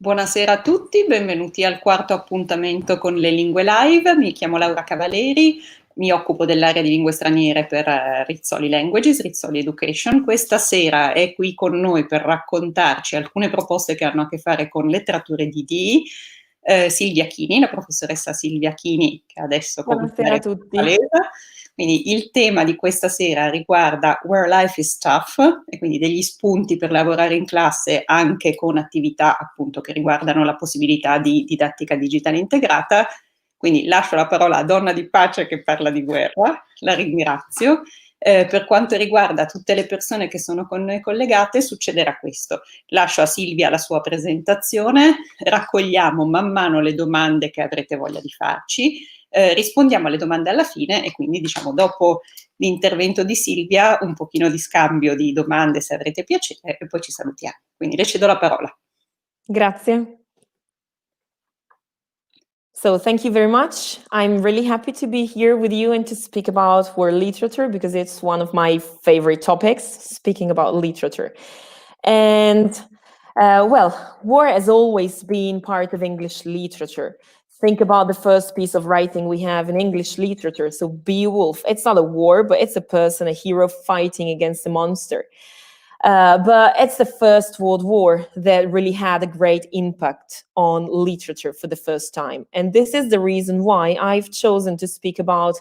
Buonasera a tutti, benvenuti al quarto appuntamento con le lingue live. Mi chiamo Laura Cavaleri, mi occupo dell'area di lingue straniere per Rizzoli Languages, Rizzoli Education. Questa sera è qui con noi per raccontarci alcune proposte che hanno a che fare con letterature di Silvia Chini, la professoressa Silvia Chini, che adesso Buonasera a tutti. Quindi il tema di questa sera riguarda Where Life is Tough, e quindi degli spunti per lavorare in classe anche con attività appunto che riguardano la possibilità di didattica digitale integrata. Quindi lascio la parola a Donna di Pace che parla di guerra, la ringrazio. Per quanto riguarda tutte le persone che sono con noi collegate, succederà questo. Lascio a Silvia la sua presentazione, raccogliamo man mano le domande che avrete voglia di farci, rispondiamo alle domande alla fine e quindi diciamo dopo l'intervento di Silvia un pochino di scambio di domande se avrete piacere e poi ci salutiamo. Quindi le cedo la parola. Grazie. So thank you very much. I'm really happy to be here with you and to speak about world literature because it's one of my favorite topics, speaking about literature. And well, war has always been part of English literature. Think about the first piece of writing we have in English literature. So Beowulf, it's not a war, but it's a person, a hero fighting against a monster. But it's the First World War that really had a great impact on literature for the first time. And this is the reason why I've chosen to speak about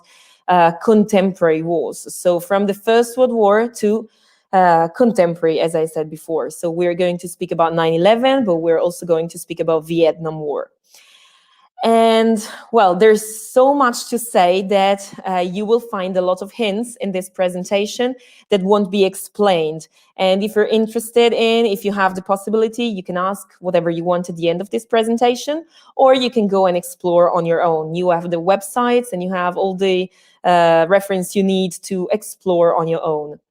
contemporary wars. So from the First World War to contemporary, as I said before. So we're going to speak about 9/11, but we're also going to speak about Vietnam War. And well, there's so much to say that you will find a lot of hints in this presentation that won't be explained. And if you're interested if you have the possibility, you can ask whatever you want at the end of this presentation, or you can go and explore on your own. You have the websites and you have all the reference you need to explore on your own.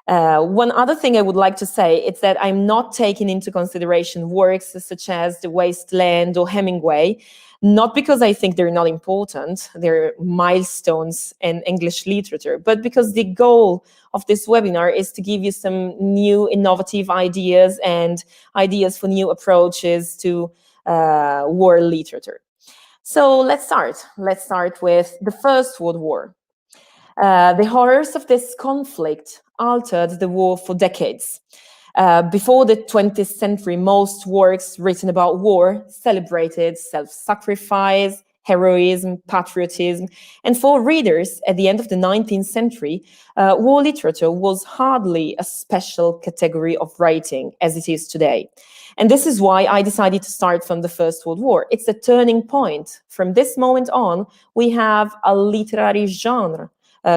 One other thing I would like to say is that I'm not taking into consideration works such as The Waste Land or Hemingway, not because I think they're not important, they're milestones in English literature, but because the goal of this webinar is to give you some new innovative ideas and ideas for new approaches to war literature. So let's start. Let's start with the First World War. The horrors of this conflict altered the war for decades. Before the 20th century, most works written about war celebrated self-sacrifice, heroism, patriotism. And for readers at the end of the 19th century, war literature was hardly a special category of writing as it is today. And this is why I decided to start from the First World War. It's a turning point. From this moment on, we have a literary genre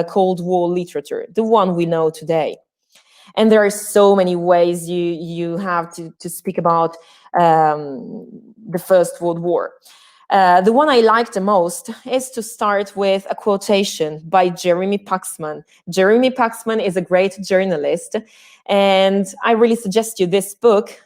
called war literature, the one we know today. And there are so many ways you have to speak about the First World War. The one I like the most is to start with a quotation by Jeremy Paxman. Jeremy Paxman is a great journalist, and I really suggest you this book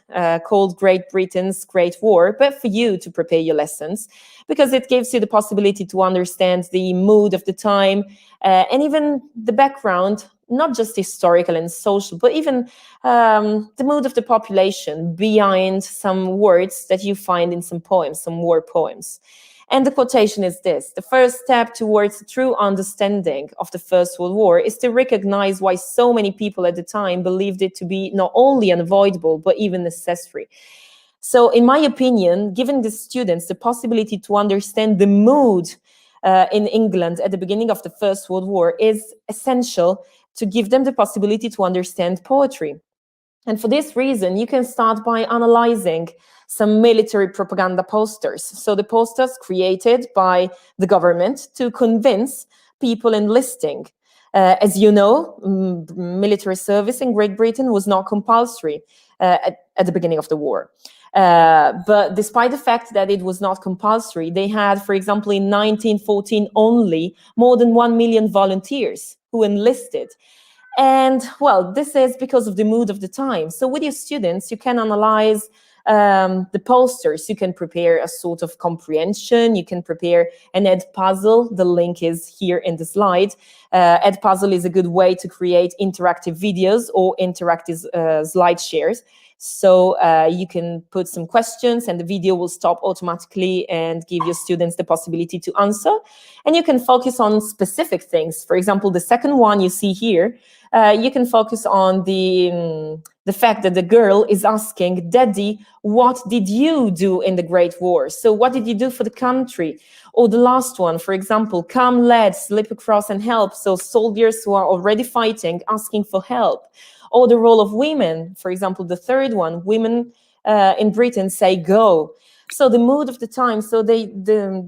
called Great Britain's Great War, but for you to prepare your lessons, because it gives you the possibility to understand the mood of the time and even the background, not just historical and social, but even the mood of the population behind some words that you find in some poems, some war poems. And the quotation is this: the first step towards a true understanding of the First World War is to recognize why so many people at the time believed it to be not only unavoidable, but even necessary. So in my opinion, giving the students the possibility to understand the mood in England at the beginning of the First World War is essential to give them the possibility to understand poetry. And for this reason, you can start by analyzing some military propaganda posters. So the posters created by the government to convince people enlisting. As you know, military service in Great Britain was not compulsory at the beginning of the war. But despite the fact that it was not compulsory, they had, for example, in 1914 only more than 1 million volunteers who enlisted. And well, this is because of the mood of the time. So with your students, you can analyze the posters, you can prepare a sort of comprehension, you can prepare an Edpuzzle. The link is here in the slide. Edpuzzle is a good way to create interactive videos or interactive slide shares. So you can put some questions and the video will stop automatically and give your students the possibility to answer. And you can focus on specific things. For example, the second one you see here, you can focus on the fact that the girl is asking, Daddy, what did you do in the Great War? So what did you do for the country? Or the last one, for example, come lads, slip across and help. So soldiers who are already fighting, asking for help. Or the role of women, for example, the third one, women in Britain say go. So the mood of the time, so the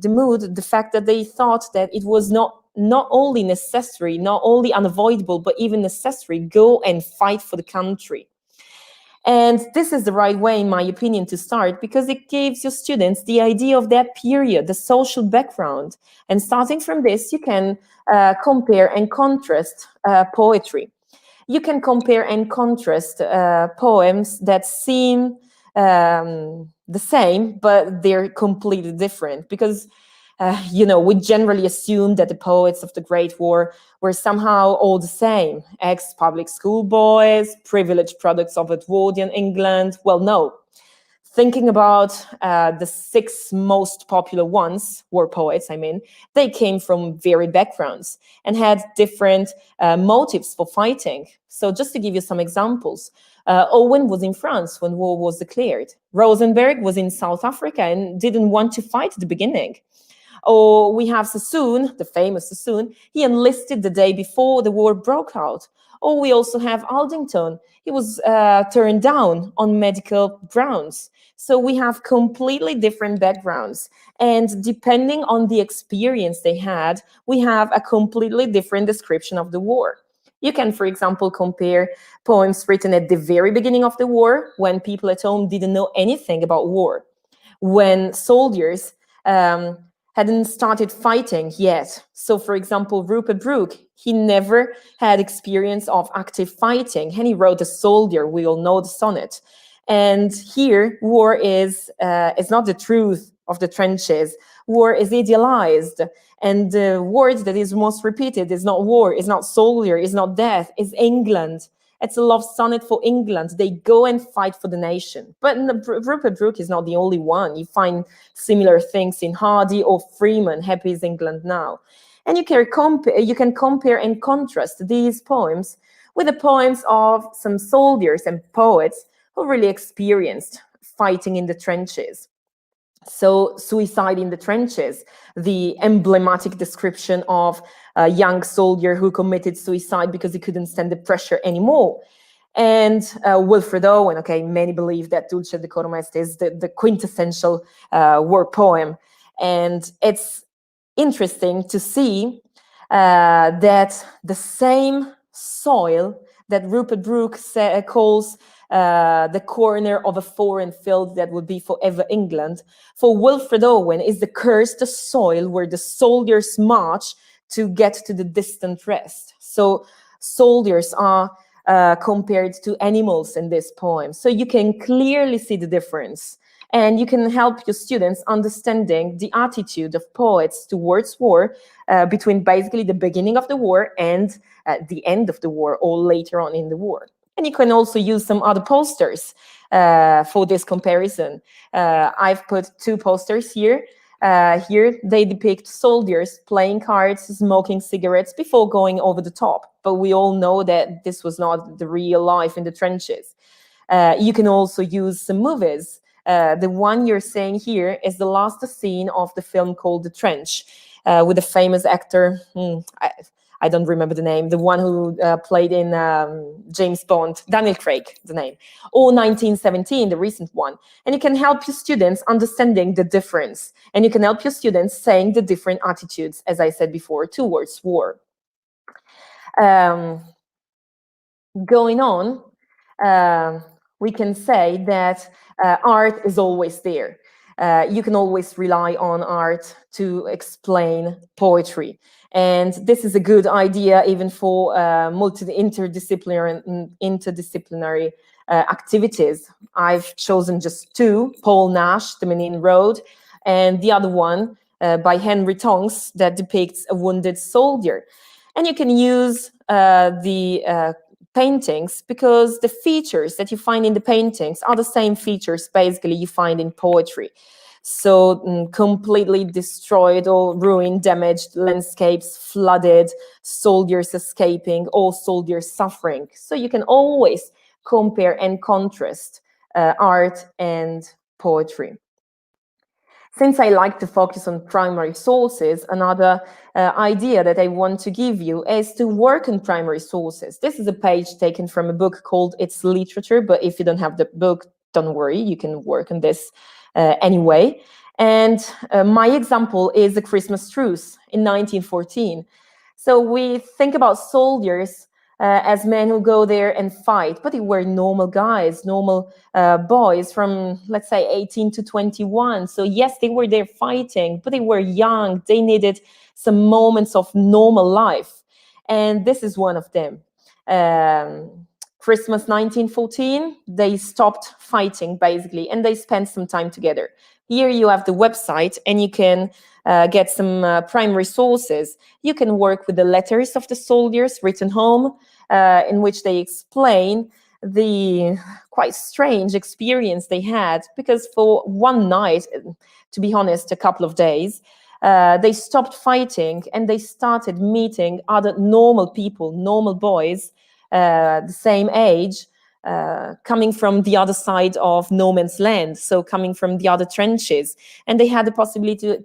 mood, the fact that they thought that it was not only necessary, not only unavoidable, but even necessary, go and fight for the country. And this is the right way, in my opinion, to start, because it gives your students the idea of that period, the social background. And starting from this, you can compare and contrast poetry. You can compare and contrast poems that seem the same, but they're completely different, because we generally assume that the poets of the Great War were somehow all the same, ex-public school boys, privileged products of Edwardian England. Well, no. Thinking about the 6 most popular ones, war poets, they came from varied backgrounds and had different motives for fighting. So just to give you some examples, Owen was in France when war was declared. Rosenberg was in South Africa and didn't want to fight at the beginning. Or we have Sassoon, the famous Sassoon. He enlisted the day before the war broke out. Or we also have Aldington. He was turned down on medical grounds. So we have completely different backgrounds. And depending on the experience they had, we have a completely different description of the war. You can, for example, compare poems written at the very beginning of the war, when people at home didn't know anything about war, when soldiers hadn't started fighting yet. So, for example, Rupert Brooke, he never had experience of active fighting, and he wrote A Soldier. We all know the sonnet. And here, war is not the truth of the trenches. War is idealized. And the word that is most repeated is not war, is not soldier, is not death, is England. It's a love sonnet for England. They go and fight for the nation. But Rupert Brooke is not the only one. You find similar things in Hardy or Freeman, Happy is England Now. And you can compare and contrast these poems with the poems of some soldiers and poets who really experienced fighting in the trenches. So Suicide in the Trenches, the emblematic description of a young soldier who committed suicide because he couldn't stand the pressure anymore. And Wilfred Owen, okay, many believe that Dulce Decorum Est is the quintessential war poem. And it's interesting to see that the same soil that Rupert Brooke calls the corner of a foreign field that would be forever England, for Wilfred Owen is the cursed soil where the soldiers march to get to the distant rest. So soldiers are compared to animals in this poem. So you can clearly see the difference. And you can help your students understanding the attitude of poets towards war between basically the beginning of the war and the end of the war, or later on in the war. And you can also use some other posters for this comparison. I've put 2 posters here. Here they depict soldiers playing cards, smoking cigarettes before going over the top. But we all know that this was not the real life in the trenches. You can also use some movies. The one you're seeing here is the last scene of the film called The Trench, with a famous actor, I don't remember the name, the one who played in James Bond, Daniel Craig, the name, or 1917, the recent one. And you can help your students understanding the difference. And you can help your students saying the different attitudes, as I said before, towards war. Going on, we can say that art is always there. You can always rely on art to explain poetry. And this is a good idea even for interdisciplinary activities. I've chosen just two, Paul Nash, The Menin Road, and the other one by Henry Tonks that depicts a wounded soldier. And you can use the paintings because the features that you find in the paintings are the same features basically you find in poetry. So completely destroyed or ruined, damaged landscapes, flooded, soldiers escaping, or soldiers suffering. So you can always compare and contrast art and poetry. Since I like to focus on primary sources, another idea that I want to give you is to work on primary sources. This is a page taken from a book called It's Literature, but if you don't have the book, don't worry, you can work on this anyway. And my example is the Christmas Truce in 1914. So we think about soldiers as men who go there and fight, but they were normal guys, normal boys from, let's say, 18 to 21. So yes, they were there fighting, but they were young. They needed some moments of normal life. And this is one of them. Christmas 1914, they stopped fighting, basically, and they spent some time together. Here you have the website, and you can get some primary sources. You can work with the letters of the soldiers written home, in which they explain the quite strange experience they had, because for one night, to be honest, a couple of days, they stopped fighting and they started meeting other normal people, normal boys, the same age, coming from the other side of no man's land, so coming from the other trenches. And they had the possibility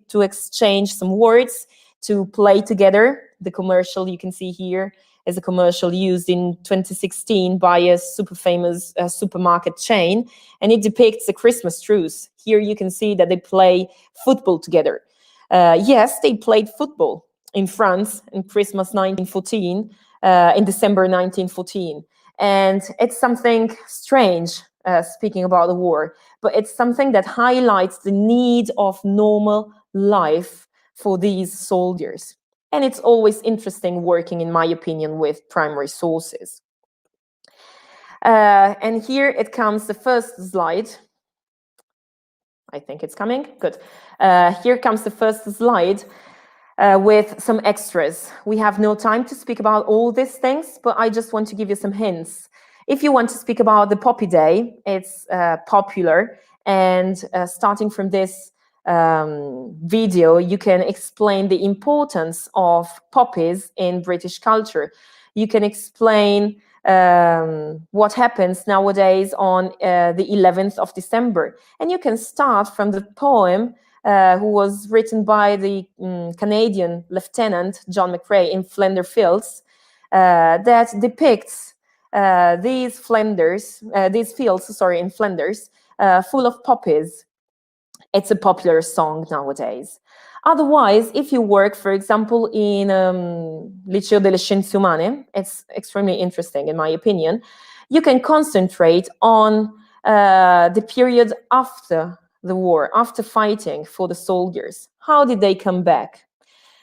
to exchange some words, to play together. The commercial you can see here is a commercial used in 2016 by a super famous supermarket chain, and it depicts a Christmas truce. Here you can see that they play football together. Yes, they played football in France in Christmas 1914, in December 1914. And it's something strange, speaking about the war, but it's something that highlights the need of normal life for these soldiers. And it's always interesting working, in my opinion, with primary sources. And here it comes, the first slide. I think it's coming. Good. Here comes the first slide with some extras. We have no time to speak about all these things, but I just want to give you some hints. If you want to speak about the Poppy Day, it's popular. And starting from this video, you can explain the importance of poppies in British culture. You can explain what happens nowadays on the 11th of December. And you can start from the poem who was written by the Canadian Lieutenant John McCrae in Flanders Fields, that depicts these fields, in Flanders, full of poppies. It's a popular song nowadays. Otherwise, if you work, for example, in Liceo delle Scienze Umane, it's extremely interesting, in my opinion. You can concentrate on the period after the war, after fighting for the soldiers. How did they come back?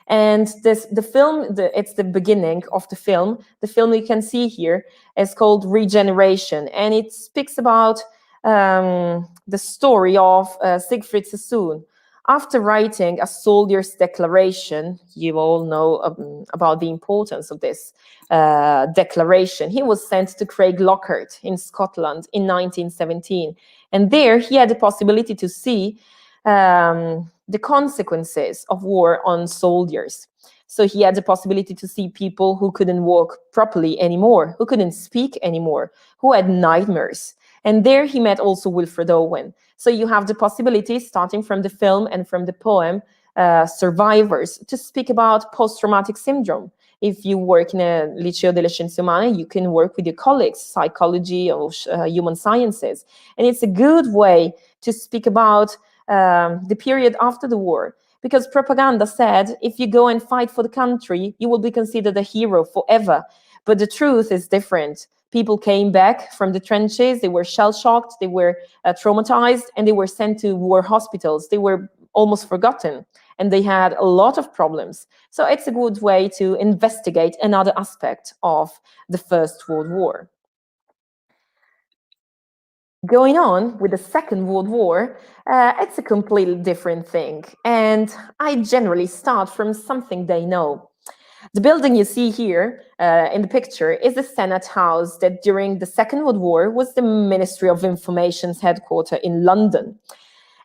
And the film, it's the beginning of the film. The film you can see here is called Regeneration, and it speaks about the story of Siegfried Sassoon. After writing a soldier's declaration, you all know about the importance of this declaration. He was sent to Craiglockhart in Scotland in 1917. And there he had the possibility to see the consequences of war on soldiers. So he had the possibility to see people who couldn't walk properly anymore, who couldn't speak anymore, who had nightmares. And there he met also Wilfred Owen. So you have the possibility, starting from the film and from the poem, survivors, to speak about post-traumatic syndrome. If you work in a Liceo delle Scienze Umane, you can work with your colleagues, psychology or human sciences. And it's a good way to speak about the period after the war. Because propaganda said, if you go and fight for the country, you will be considered a hero forever. But the truth is different. People came back from the trenches, they were shell-shocked, they were traumatized, and they were sent to war hospitals. They were almost forgotten, and they had a lot of problems. So it's a good way to investigate another aspect of the First World War. Going on with the Second World War, it's a completely different thing. And I generally start from something they know. The building you see here in the picture is the Senate House that during the Second World War was the Ministry of Information's headquarters in London.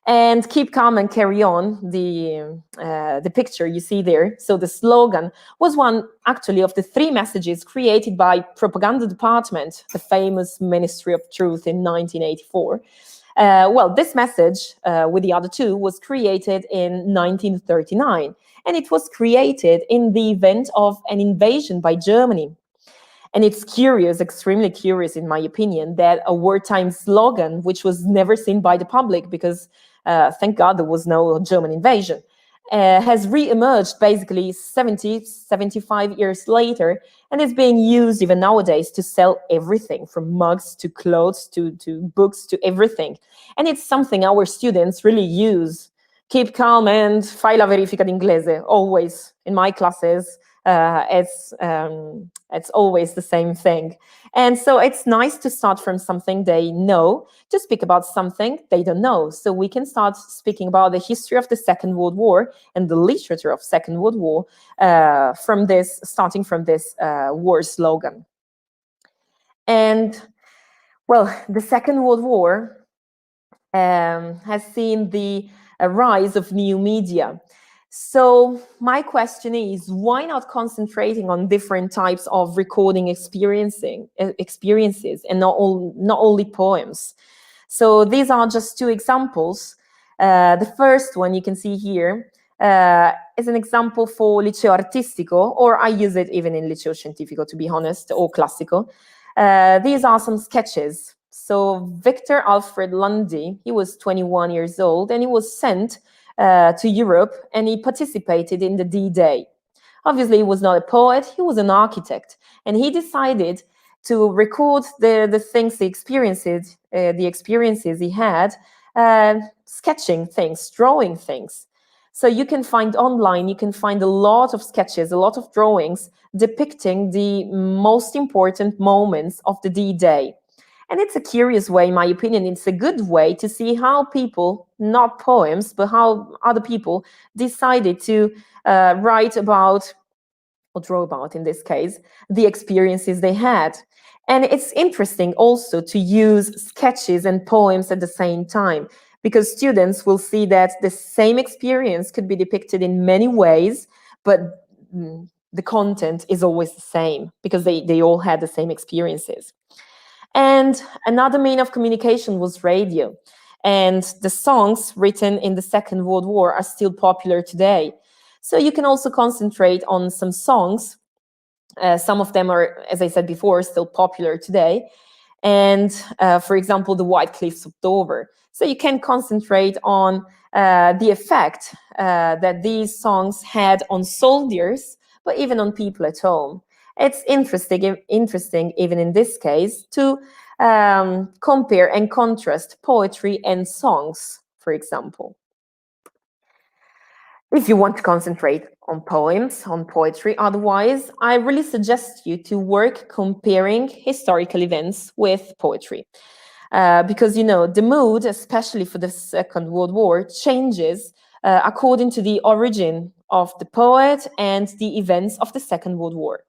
And keep calm and carry on, the picture you see there. So the slogan was one actually of the 3 messages created by propaganda department, the famous Ministry of Truth in 1984. Well, this message with the other 2 was created in 1939, and it was created in the event of an invasion by Germany. And it's curious, extremely curious in my opinion, that a wartime slogan, which was never seen by the public because thank God there was no German invasion, has re-emerged basically 75 years later, and is being used even nowadays to sell everything from mugs to clothes to books to everything. And it's something our students really use. Keep calm and fai la verifica d'inglese, always in my classes. It's always the same thing. And so it's nice to start from something they know to speak about something they don't know. So we can start speaking about the history of the Second World War and the literature of Second World War starting from this war slogan. And well, the Second World War has seen the rise of new media. So my question is, why not concentrating on different types of recording experiences and not only poems? So these are just 2 examples. The first one you can see here is an example for liceo artistico, or I use it even in liceo scientifico, to be honest, or classico. These are some sketches. So Victor Alfred Lundy, he was 21 years old, and he was sent to Europe, and he participated in the D-Day. Obviously, he was not a poet, he was an architect, and he decided to record the things, the experiences he had, sketching things, drawing things. So you can find online, you can find a lot of sketches, a lot of drawings depicting the most important moments of the D-Day. And it's a curious way, in my opinion, it's a good way to see how people, not poems, but how other people decided to write about, or draw about in this case, the experiences they had. And it's interesting also to use sketches and poems at the same time, because students will see that the same experience could be depicted in many ways, but the content is always the same, because they all had the same experiences. And another mean of communication was radio. And the songs written in the Second World War are still popular today. So you can also concentrate on some songs. Some of them are, as I said before, still popular today. And for example, the White Cliffs of Dover. So you can concentrate on the effect that these songs had on soldiers, but even on people at home. It's interesting, even in this case, to compare and contrast poetry and songs, for example. If you want to concentrate on poems, on poetry, otherwise, I really suggest you to work comparing historical events with poetry. Because, you know, the mood, especially for the Second World War, changes according to the origin of the poet and the events of the Second World War.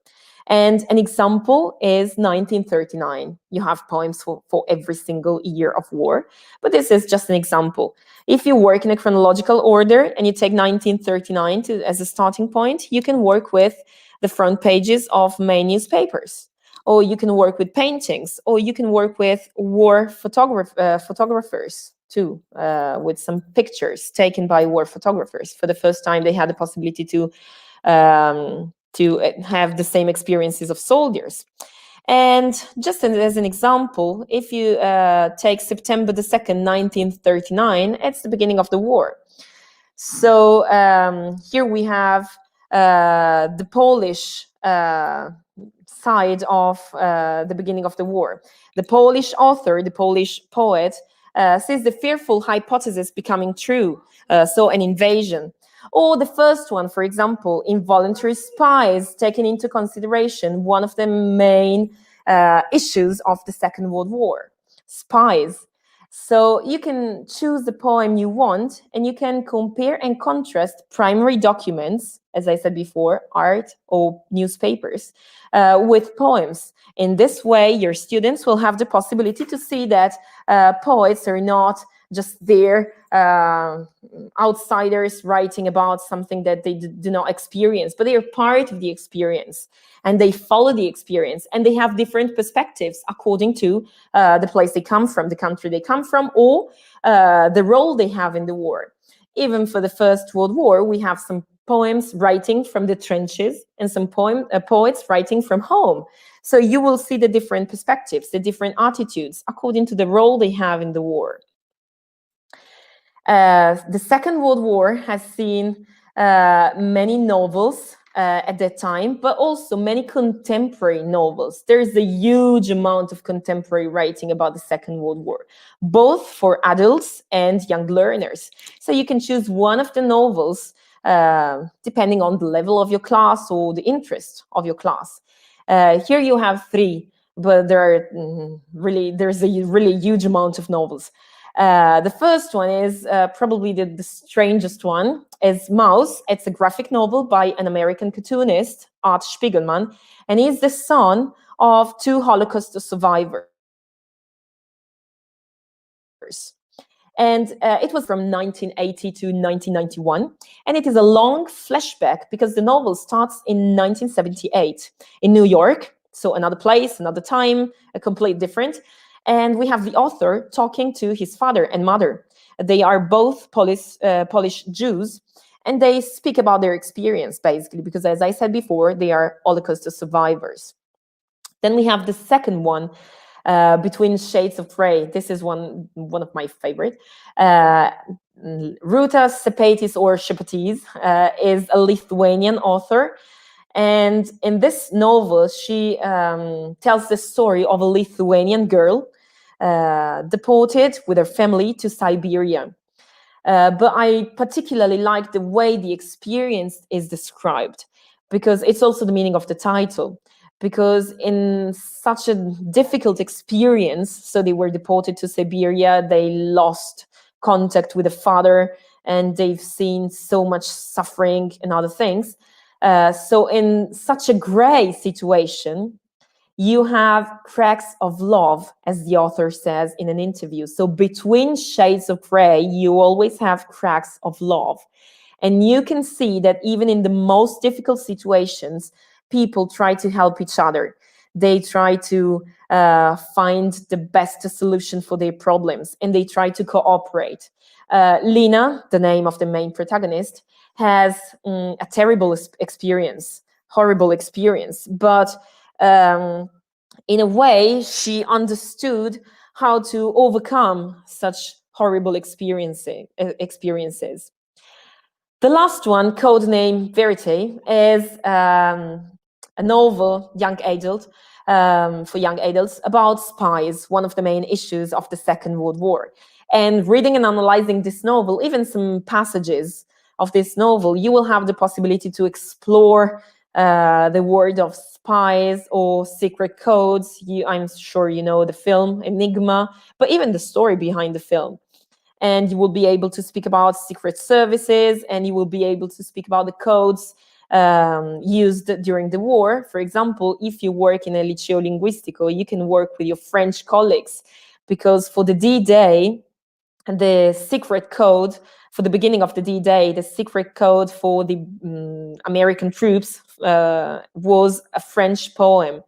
And an example is 1939. You have poems for every single year of war, but this is just an example. If you work in a chronological order and you take 1939 as a starting point, you can work with the front pages of main newspapers, or you can work with paintings, or you can work with war photographers too, with some pictures taken by war photographers. For the first time, they had the possibility to have the same experiences of soldiers. And just as an example, if you take September the 2nd, 1939, it's the beginning of the war. So here we have the Polish side of the beginning of the war. The Polish author, the Polish poet, sees the fearful hypothesis becoming true, so an invasion. Or the first one, for example, involuntary spies, taking into consideration one of the main issues of the Second World War. Spies. So you can choose the poem you want, and you can compare and contrast primary documents, as I said before, art or newspapers, with poems. In this way, your students will have the possibility to see that poets are not just there outsiders writing about something that they do not experience, but they are part of the experience, and they follow the experience, and they have different perspectives according to the place they come from, the country they come from, or the role they have in the war. Even for the First World War, we have some poems writing from the trenches and some poets writing from home. So you will see the different perspectives, the different attitudes according to the role they have in the war. The Second World War has seen many novels at that time, but also many contemporary novels. There's a huge amount of contemporary writing about the Second World War, both for adults and young learners. So you can choose one of the novels depending on the level of your class or the interest of your class. Here you have three, but there's a really huge amount of novels. The first one is probably the strangest one, is Mouse. It's a graphic novel by an American cartoonist, Art Spiegelman, and he's the son of two Holocaust survivors. And it was from 1980 to 1991, and it is a long flashback because the novel starts in 1978 in New York, so another place, another time, a complete different. And we have the author talking to his father and mother. They are both Polish Jews, and they speak about their experience, basically, because as I said before, they are Holocaust survivors. Then we have the second one, Between Shades of Grey. This is one of my favorite. Ruta Sepetys or Šepetys is a Lithuanian author. And in this novel, she tells the story of a Lithuanian girl deported with her family to Siberia. But I particularly like the way the experience is described, because it's also the meaning of the title. Because in such a difficult experience, so they were deported to Siberia, they lost contact with the father, and they've seen so much suffering and other things. So in such a gray situation, you have cracks of love, as the author says in an interview. So between shades of gray, you always have cracks of love. And you can see that even in the most difficult situations, people try to help each other. They try to find the best solution for their problems, and they try to cooperate. Lina, the name of the main protagonist, has a terrible experience, horrible experience, but in a way, she understood how to overcome such horrible experiences. The last one, Codename Verity, is a novel, young adult, for young adults, about spies, one of the main issues of the Second World War. And reading and analyzing this novel, even some passages of this novel, you will have the possibility to explore the world of spies or secret codes. I'm sure you know the film Enigma, but even the story behind the film. And you will be able to speak about secret services, and you will be able to speak about the codes used during the war. For example, if you work in a liceo linguistico, you can work with your French colleagues, because for the D-Day, the secret code for the beginning of the D-Day, the secret code for the American troops was a French poem.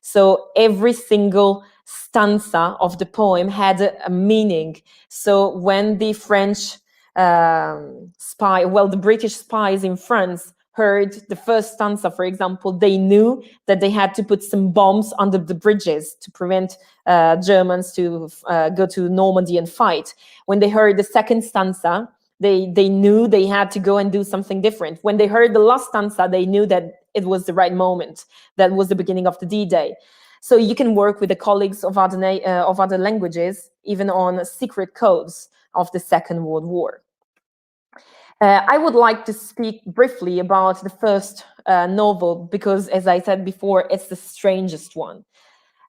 So every single stanza of the poem had a meaning. So when the French the British spies in France heard the first stanza, for example, they knew that they had to put some bombs under the bridges to prevent Germans to go to Normandy and fight. When they heard the second stanza, they knew they had to go and do something different. When they heard the last stanza, they knew that it was the right moment. That was the beginning of the D-Day. So you can work with the colleagues of other languages, even on secret codes of the Second World War. I would like to speak briefly about the first novel, because, as I said before, it's the strangest one.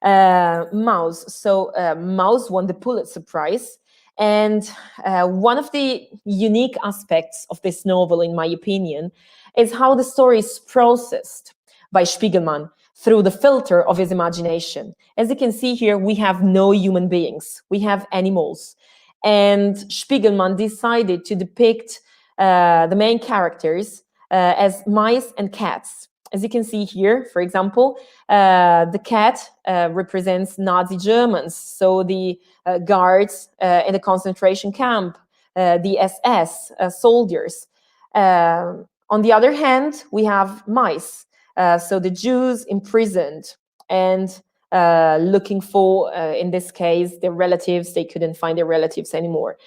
Mouse. So Mouse won the Pulitzer Prize, And one of the unique aspects of this novel, in my opinion, is how the story is processed by Spiegelman through the filter of his imagination. As you can see here, we have no human beings, we have animals. And Spiegelman decided to depict the main characters as mice and cats. As you can see here, for example, the cat represents Nazi Germans, so the guards in the concentration camp, the SS soldiers. On the other hand, we have mice, so the Jews imprisoned and looking for, in this case, their relatives. They couldn't find their relatives anymore.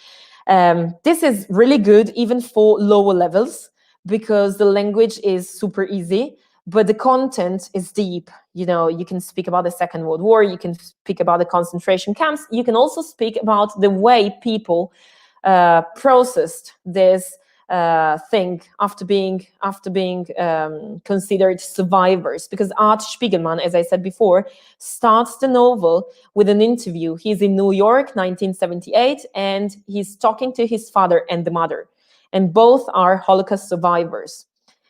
This is really good even for lower levels because the language is super easy, but the content is deep. You know, you can speak about the Second World War, you can speak about the concentration camps, you can also speak about the way people processed this thing after being considered survivors. Because Art Spiegelman, as I said before, starts the novel with an interview. He's in New York, 1978, and he's talking to his father and the mother, and both are Holocaust survivors.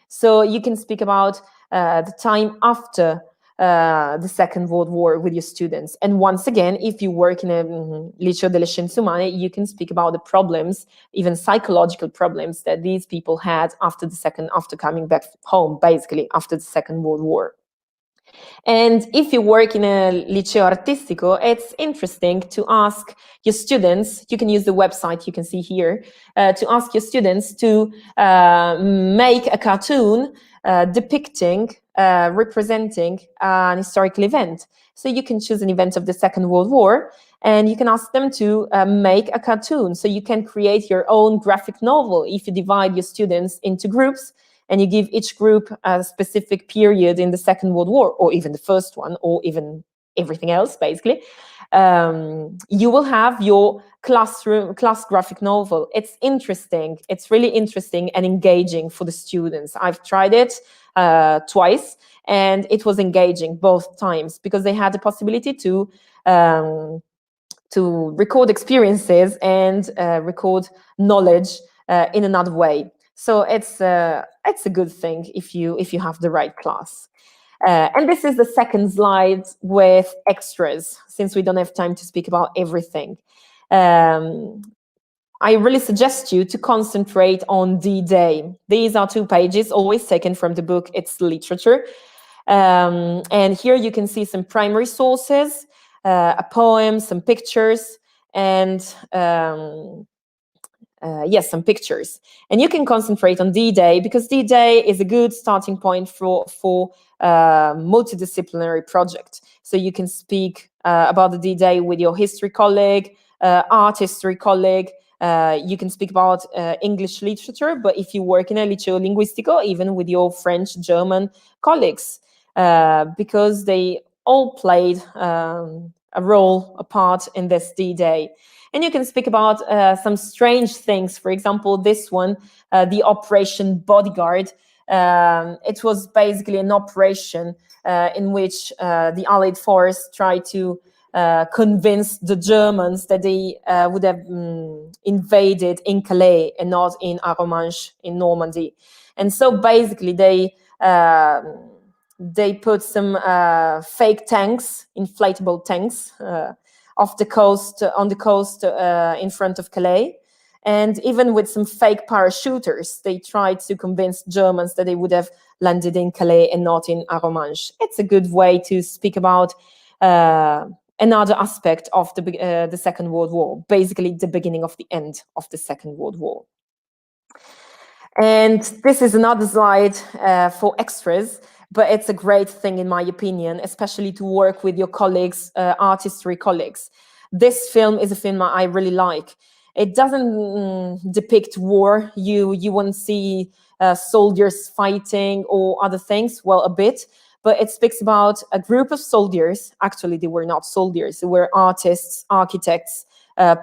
So you can speak about the time after the Second World War with your students. And once again, if you work in a Liceo delle Scienze Umane, you can speak about the problems, even psychological problems that these people had after coming back home, basically after the Second World War. And if you work in a liceo artistico, it's interesting to ask your students, you can use the website you can see here, to ask your students to make a cartoon depicting, representing an historical event. So you can choose an event of the Second World War, and you can ask them to make a cartoon. So you can create your own graphic novel if you divide your students into groups, and you give each group a specific period in the Second World War, or even the first one, or even everything else, basically. You will have your class graphic novel. It's interesting. It's really interesting and engaging for the students. I've tried it twice, and it was engaging both times because they had the possibility to record experiences and record knowledge in another way. So it's a good thing if you have the right class. And this is the second slide with extras, since we don't have time to speak about everything. I really suggest you to concentrate on D-Day. These are 2 pages, always taken from the book It's Literature. And here you can see some primary sources, a poem, some pictures, and yes, some pictures. And you can concentrate on D-Day because D-Day is a good starting point for multidisciplinary project. So you can speak about the D-Day with your history colleague, art history colleague. You can speak about English literature, but if you work in a liceo linguistico, even with your French, German colleagues, because they all played a part in this D-Day. And you can speak about some strange things. For example, this one, the Operation Bodyguard. It was basically an operation in which the Allied force tried to convince the Germans that they would have invaded in Calais and not in Arromanches in Normandy. And so basically they put some fake tanks, inflatable tanks, on the coast in front of Calais. And even with some fake parachuters, they tried to convince Germans that they would have landed in Calais and not in Arromanches. It's a good way to speak about another aspect of the Second World War, basically the beginning of the end of the Second World War. And this is another slide for extras, but it's a great thing in my opinion, especially to work with your colleagues, art history colleagues. This film is a film I really like. It doesn't depict war. You won't see soldiers fighting or other things, well, a bit, but it speaks about a group of soldiers. Actually, they were not soldiers. They were artists, architects,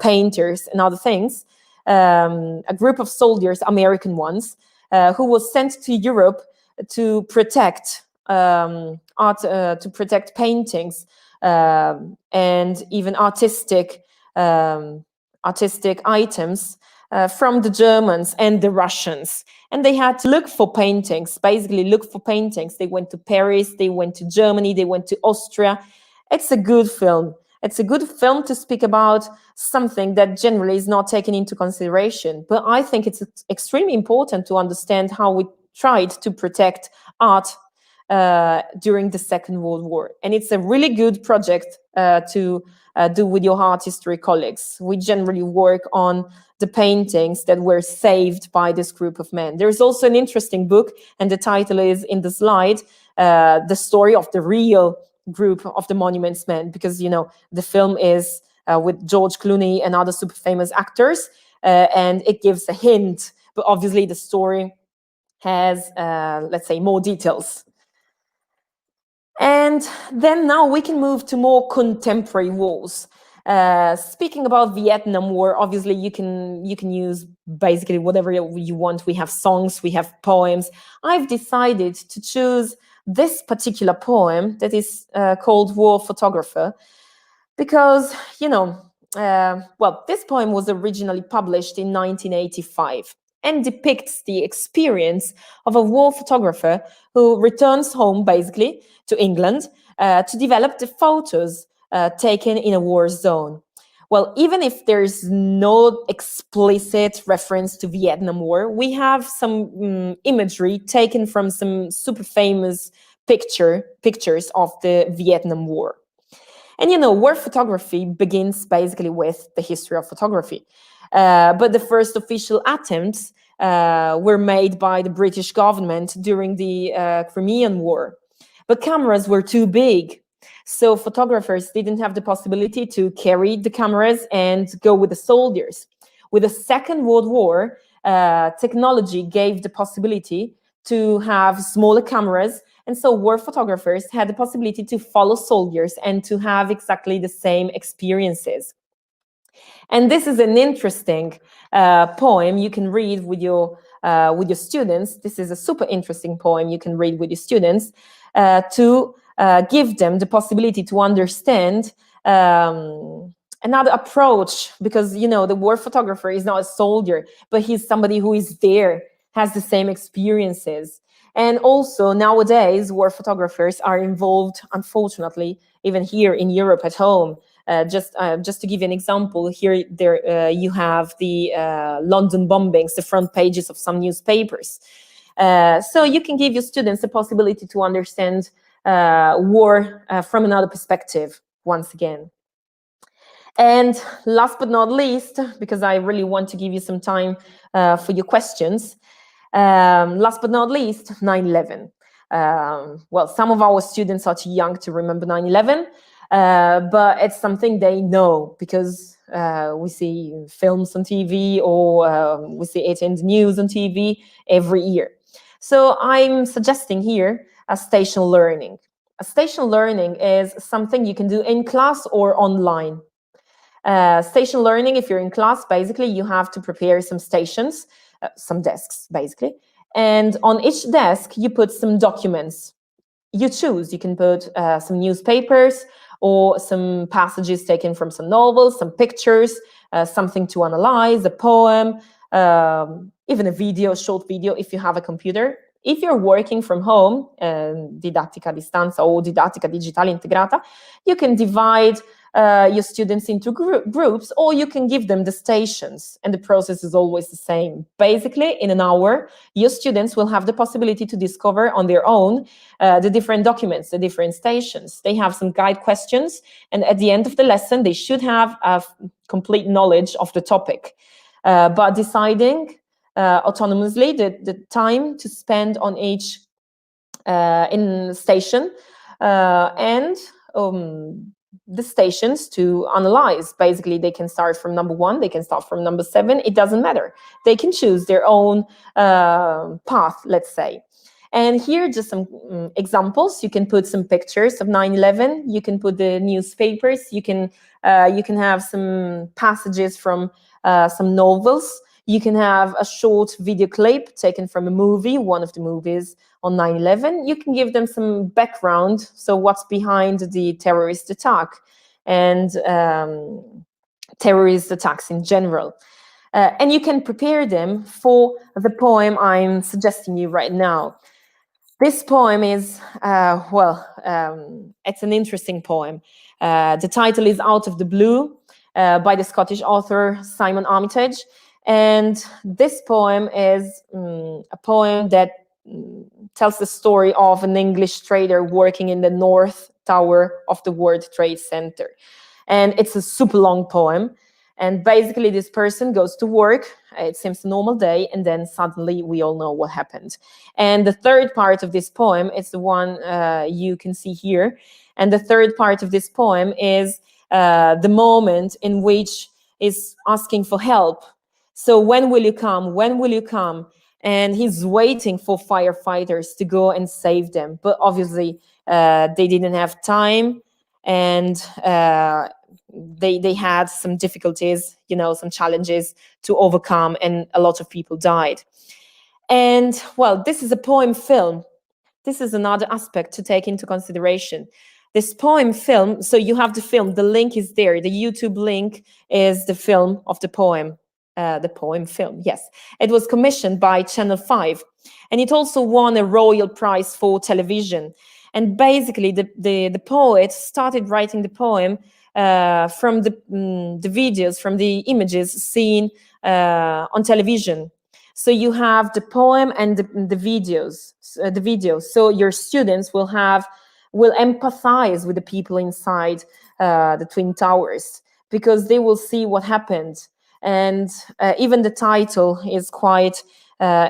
painters, and other things. A group of soldiers, American ones, who was sent to Europe to protect to protect paintings and even artistic artistic items from the Germans and the Russians. And they had to look for paintings, basically look for paintings. They went to Paris, they went to Germany, they went to Austria. It's a good film. It's a good film to speak about something that generally is not taken into consideration. But I think it's extremely important to understand how we tried to protect art during the Second World War. And it's a really good project to do with your art history colleagues. We generally work on the paintings that were saved by this group of men. There's also an interesting book, and the title is in the slide, The Story of the Real Group of the Monuments Men, because, you know, the film is with George Clooney and other super famous actors, and it gives a hint, but obviously the story has, let's say, more details. And then now we can move to more contemporary wars. Speaking about Vietnam War, obviously you can use basically whatever you want. We have songs, we have poems. I've decided to choose this particular poem that is called War Photographer, because, you know, well, this poem was originally published in 1985 and depicts the experience of a war photographer who returns home, basically, to England to develop the photos taken in a war zone. Well, even if there's no explicit reference to Vietnam War, we have some imagery taken from some super famous pictures of the Vietnam War. And, you know, war photography begins basically with the history of photography. But the first official attempts were made by the British government during the Crimean War. But cameras were too big, so photographers didn't have the possibility to carry the cameras and go with the soldiers. With the Second World War, technology gave the possibility to have smaller cameras, and so war photographers had the possibility to follow soldiers and to have exactly the same experiences. And this is an interesting poem you can read with your students. This is a super interesting poem you can read with your students to give them the possibility to understand another approach, because, you know, the war photographer is not a soldier, but he's somebody who is there, has the same experiences. And also nowadays, war photographers are involved, unfortunately, even here in Europe at home. Just to give you an example, here you have the London bombings, the front pages of some newspapers. So you can give your students the possibility to understand war from another perspective, once again. And last but not least, because I really want to give you some time for your questions, last but not least, 9/11. Well, some of our students are too young to remember 9/11, but it's something they know because we see films on TV, or we see it in the news on TV every year. So I'm suggesting here a station learning. A station learning is something you can do in class or online. Station learning, if you're in class, basically you have to prepare some stations, some desks, basically. And on each desk, you put some documents. You choose. You can put some newspapers or some passages taken from some novels, some pictures, something to analyze, a poem, even a video, short video, if you have a computer. If you're working from home, didattica a distanza or didattica digitale integrata, you can divide your students into groups, or you can give them the stations, and the process is always the same. Basically, in an hour, your students will have the possibility to discover on their own the different documents, the different stations. They have some guide questions, and at the end of the lesson, they should have a complete knowledge of the topic. But deciding autonomously the time to spend on each in station and the stations to analyze. Basically, they can start from number 1, they can start from number 7, it doesn't matter. They can choose their own path, let's say. And here just some examples. You can put some pictures of 9/11, you can put the newspapers, you can have some passages from some novels. You can have a short video clip taken from a movie, one of the movies on 9/11. You can give them some background, so what's behind the terrorist attack, and terrorist attacks in general. And you can prepare them for the poem I'm suggesting you right now. This poem is, it's an interesting poem. The title is Out of the Blue by the Scottish author Simon Armitage. And this poem is a poem that tells the story of an English trader working in the North Tower of the World Trade Center. And it's a super long poem. And basically, this person goes to work. It seems a normal day, and then suddenly we all know what happened. And the third part of this poem is the one you can see here. And the third part of this poem is the moment in which is asking for help. So when will you come? When will you come? And he's waiting for firefighters to go and save them. But obviously, they didn't have time, and they had some difficulties, some challenges to overcome, and a lot of people died. And well, this is a poem film. This is another aspect to take into consideration. This poem film, so you have the film, the link is there. The YouTube link is the film of the poem film, yes. It was commissioned by Channel 5, and it also won a Royal Prize for television. And basically, the poet started writing the poem from the videos, from the images seen on television. So you have the poem and the videos. So your students will empathize with the people inside the Twin Towers, because they will see what happened. And even the title is quite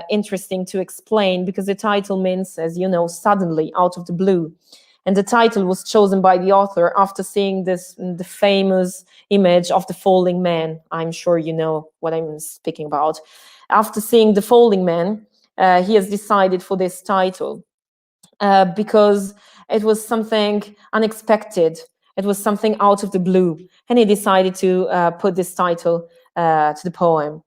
interesting to explain, because the title means, as you know, suddenly, out of the blue. And the title was chosen by the author after seeing the famous image of the falling man. I'm sure you know what I'm speaking about. After seeing the falling man, he has decided for this title because it was something unexpected. It was something out of the blue. And he decided to put this title to the poem.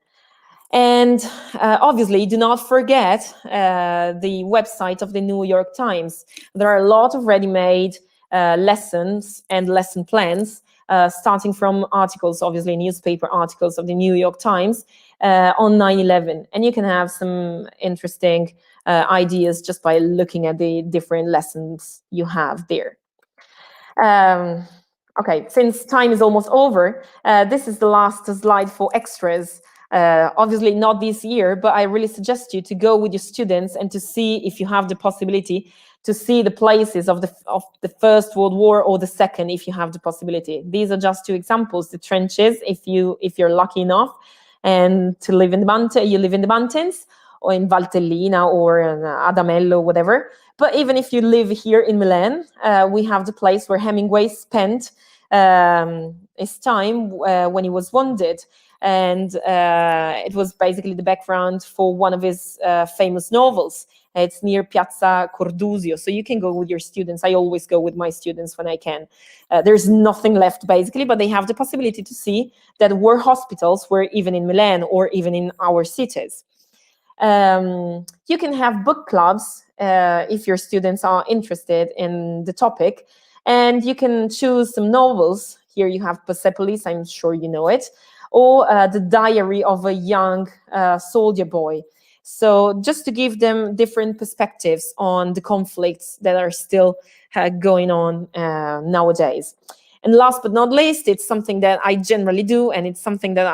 And obviously, do not forget the website of the New York Times. There are a lot of ready-made lessons and lesson plans, starting from articles, obviously newspaper articles of the New York Times on 9/11. And you can have some interesting ideas just by looking at the different lessons you have there. Okay, since time is almost over, this is the last slide for extras. Obviously not this year, but I really suggest you to go with your students and to see if you have the possibility to see the places of the First World War or the Second, if you have the possibility. These are just two examples. The trenches, if you're lucky enough, and to live in the mountains, or in Valtellina or in Adamello, whatever. But even if you live here in Milan, we have the place where Hemingway spent his time when he was wounded. And it was basically the background for one of his famous novels. It's near Piazza Cordusio, so you can go with your students. I always go with my students when I can. There's nothing left, basically, but they have the possibility to see that war hospitals were even in Milan or even in our cities. You can have book clubs if your students are interested in the topic, and you can choose some novels. Here you have Persepolis, I'm sure you know it, or The Diary of a Young Soldier Boy. So just to give them different perspectives on the conflicts that are still going on nowadays. And last but not least, it's something that I generally do, and it's something that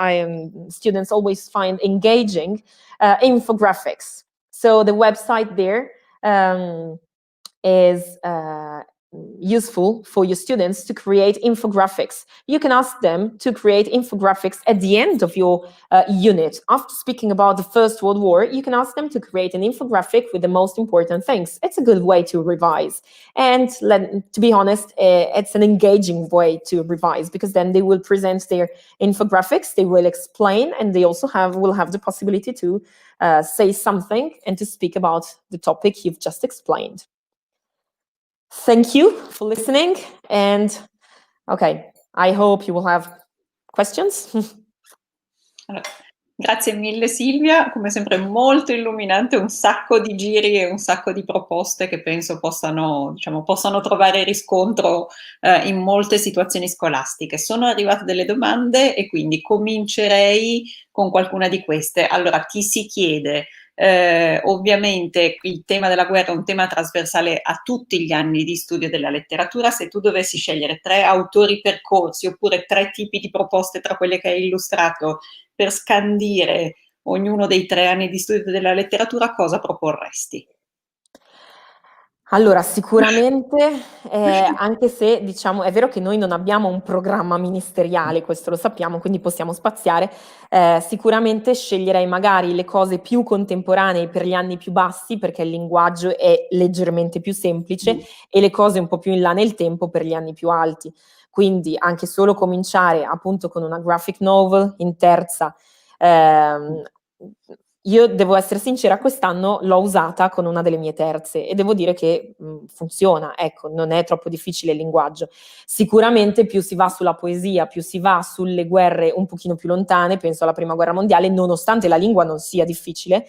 students always find engaging, infographics. So the website there is useful for your students to create infographics. You can ask them to create infographics at the end of your unit. After speaking about the First World War, you can ask them to create an infographic with the most important things. It's a good way to revise. And to be honest, it's an engaging way to revise, because then they will present their infographics, they will explain, and they also will have the possibility to say something and to speak about the topic you've just explained. Thank you for listening, and okay, I hope you will have questions. Grazie mille Silvia, come sempre molto illuminante, un sacco di giri e un sacco di proposte che penso possano, diciamo, possano trovare riscontro in molte situazioni scolastiche. Sono arrivate delle domande e quindi comincerei con qualcuna di queste. Allora, ti si chiede, ovviamente il tema della guerra è un tema trasversale a tutti gli anni di studio della letteratura. Se tu dovessi scegliere 3 autori percorsi oppure 3 tipi di proposte tra quelle che hai illustrato per scandire ognuno dei 3 anni di studio della letteratura, cosa proporresti? Allora, sicuramente, anche se diciamo, è vero che noi non abbiamo un programma ministeriale, questo lo sappiamo, quindi possiamo spaziare, sicuramente sceglierei magari le cose più contemporanee per gli anni più bassi, perché il linguaggio è leggermente più semplice, e le cose un po' più in là nel tempo per gli anni più alti. Quindi anche solo cominciare appunto con una graphic novel in terza. Io devo essere sincera, quest'anno l'ho usata con una delle mie terze e devo dire che funziona, ecco, non è troppo difficile il linguaggio. Sicuramente più si va sulla poesia, più si va sulle guerre un pochino più lontane, penso alla Prima Guerra Mondiale, nonostante la lingua non sia difficile,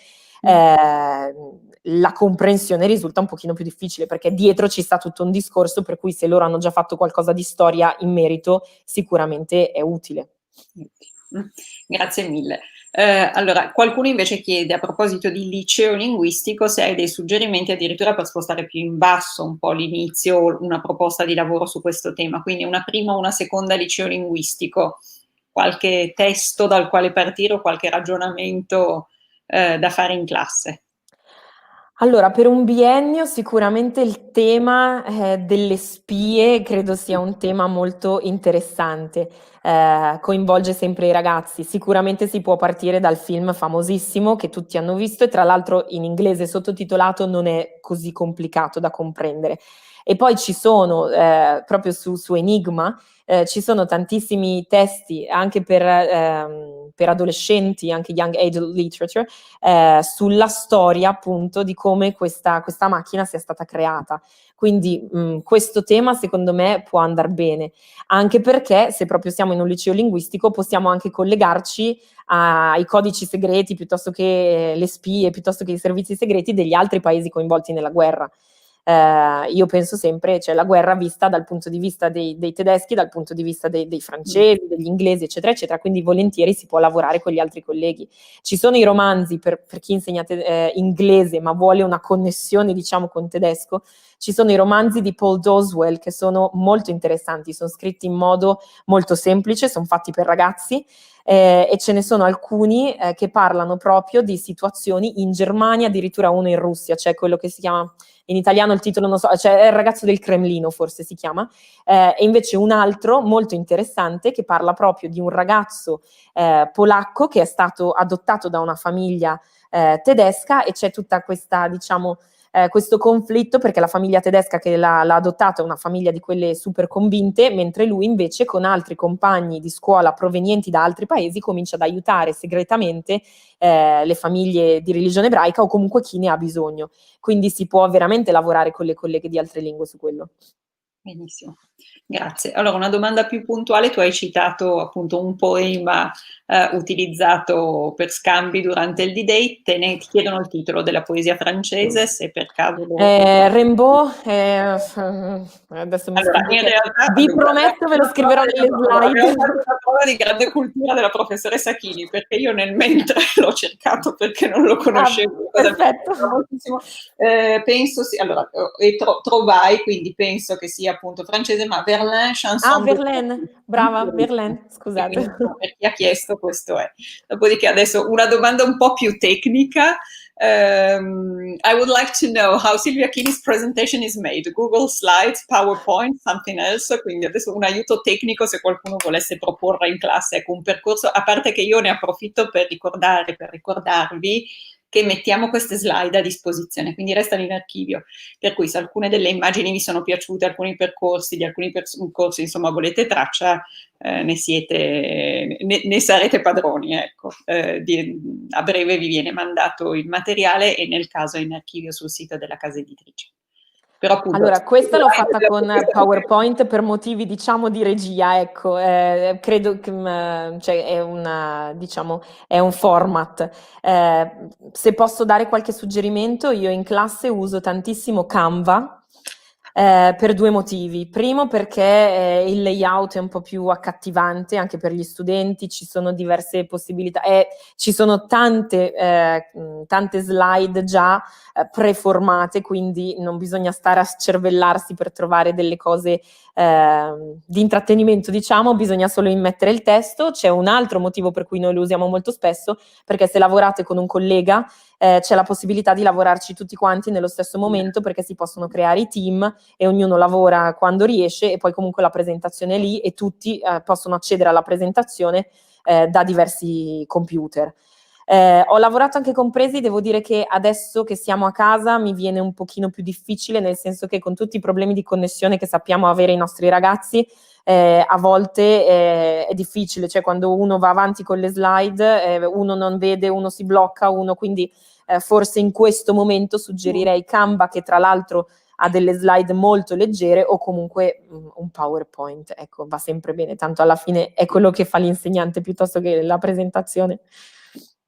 la comprensione risulta un pochino più difficile, perché dietro ci sta tutto un discorso, per cui se loro hanno già fatto qualcosa di storia in merito, sicuramente è utile. Grazie mille. Allora, qualcuno invece chiede, a proposito di liceo linguistico, se hai dei suggerimenti addirittura per spostare più in basso un po' l'inizio o una proposta di lavoro su questo tema, quindi una prima o una seconda liceo linguistico, qualche testo dal quale partire o qualche ragionamento da fare in classe. Allora, per un biennio sicuramente il tema, delle spie credo sia un tema molto interessante, coinvolge sempre i ragazzi. Sicuramente si può partire dal film famosissimo che tutti hanno visto e tra l'altro in inglese sottotitolato non è così complicato da comprendere. E poi ci sono, proprio su Enigma, ci sono tantissimi testi anche per adolescenti, anche young adult literature, sulla storia appunto di come questa macchina sia stata creata. Quindi questo tema secondo me può andare bene, anche perché se proprio siamo in un liceo linguistico possiamo anche collegarci ai codici segreti piuttosto che le spie, piuttosto che i servizi segreti degli altri paesi coinvolti nella guerra. Io penso sempre, cioè la guerra vista dal punto di vista dei tedeschi, dal punto di vista dei francesi, degli inglesi, eccetera, eccetera, quindi volentieri si può lavorare con gli altri colleghi. Ci sono i romanzi per chi insegna inglese ma vuole una connessione, diciamo, con tedesco. Ci sono i romanzi di Paul Doswell che sono molto interessanti, sono scritti in modo molto semplice, sono fatti per ragazzi. E ce ne sono alcuni che parlano proprio di situazioni in Germania, addirittura uno in Russia, cioè quello che si chiama in italiano il titolo non so, cioè è Il ragazzo del Cremlino forse si chiama, e invece un altro molto interessante che parla proprio di un ragazzo polacco che è stato adottato da una famiglia tedesca e c'è tutta questa, diciamo, questo conflitto perché la famiglia tedesca che l'ha adottato è una famiglia di quelle super convinte, mentre lui invece con altri compagni di scuola provenienti da altri paesi comincia ad aiutare segretamente le famiglie di religione ebraica o comunque chi ne ha bisogno. Quindi si può veramente lavorare con le colleghe di altre lingue su quello. Benissimo, grazie. Allora, una domanda più puntuale, tu hai citato appunto un poema utilizzato per scambi durante il D-Day, ti chiedono il titolo della poesia francese, se per caso lo... Rimbaud, adesso mi Allora, in sfugge. realtà Vi prometto ve lo scriverò nelle slide. abbiamo fatto una prova di grande cultura della professoressa Chini, perché io nel mentre l'ho cercato perché non lo conoscevo. Perfetto. Penso sì, allora, trovai, quindi penso che sia appunto francese, ma Verlaine, chanson de... Verlaine, brava, Verlaine, scusate. Per chi ha chiesto, questo è. Dopodiché adesso una domanda un po' più tecnica. I would like to know how Silvia Chini's presentation is made. Google Slides, PowerPoint, something else. Quindi adesso un aiuto tecnico se qualcuno volesse proporre in classe, ecco, un percorso, a parte che io ne approfitto per ricordarvi che mettiamo queste slide a disposizione, quindi restano in archivio. Per cui se alcune delle immagini vi sono piaciute, alcuni percorsi, di alcuni corsi, insomma, volete traccia, ne sarete padroni, ecco. A breve vi viene mandato il materiale e nel caso è in archivio sul sito della casa editrice. Però appunto... Allora, questa l'ho fatta con PowerPoint per motivi, diciamo, di regia, ecco, credo che cioè, è un format. Se posso dare qualche suggerimento, io in classe uso tantissimo Canva, per due motivi. Primo, perché il layout è un po' più accattivante anche per gli studenti, ci sono diverse possibilità, ci sono tante slide già preformate, quindi non bisogna stare a scervellarsi per trovare delle cose di intrattenimento, diciamo, bisogna solo immettere il testo. C'è un altro motivo per cui noi lo usiamo molto spesso, perché se lavorate con un collega c'è la possibilità di lavorarci tutti quanti nello stesso momento, perché si possono creare i team e ognuno lavora quando riesce, e poi comunque la presentazione è lì e tutti possono accedere alla presentazione da diversi computer. Ho lavorato anche con Presi, devo dire che adesso che siamo a casa mi viene un pochino più difficile, nel senso che con tutti i problemi di connessione che sappiamo avere i nostri ragazzi, a volte è difficile, cioè quando uno va avanti con le slide, uno non vede, uno si blocca, quindi forse in questo momento suggerirei Canva, che tra l'altro ha delle slide molto leggere, o comunque un PowerPoint, ecco, va sempre bene, tanto alla fine è quello che fa l'insegnante piuttosto che la presentazione.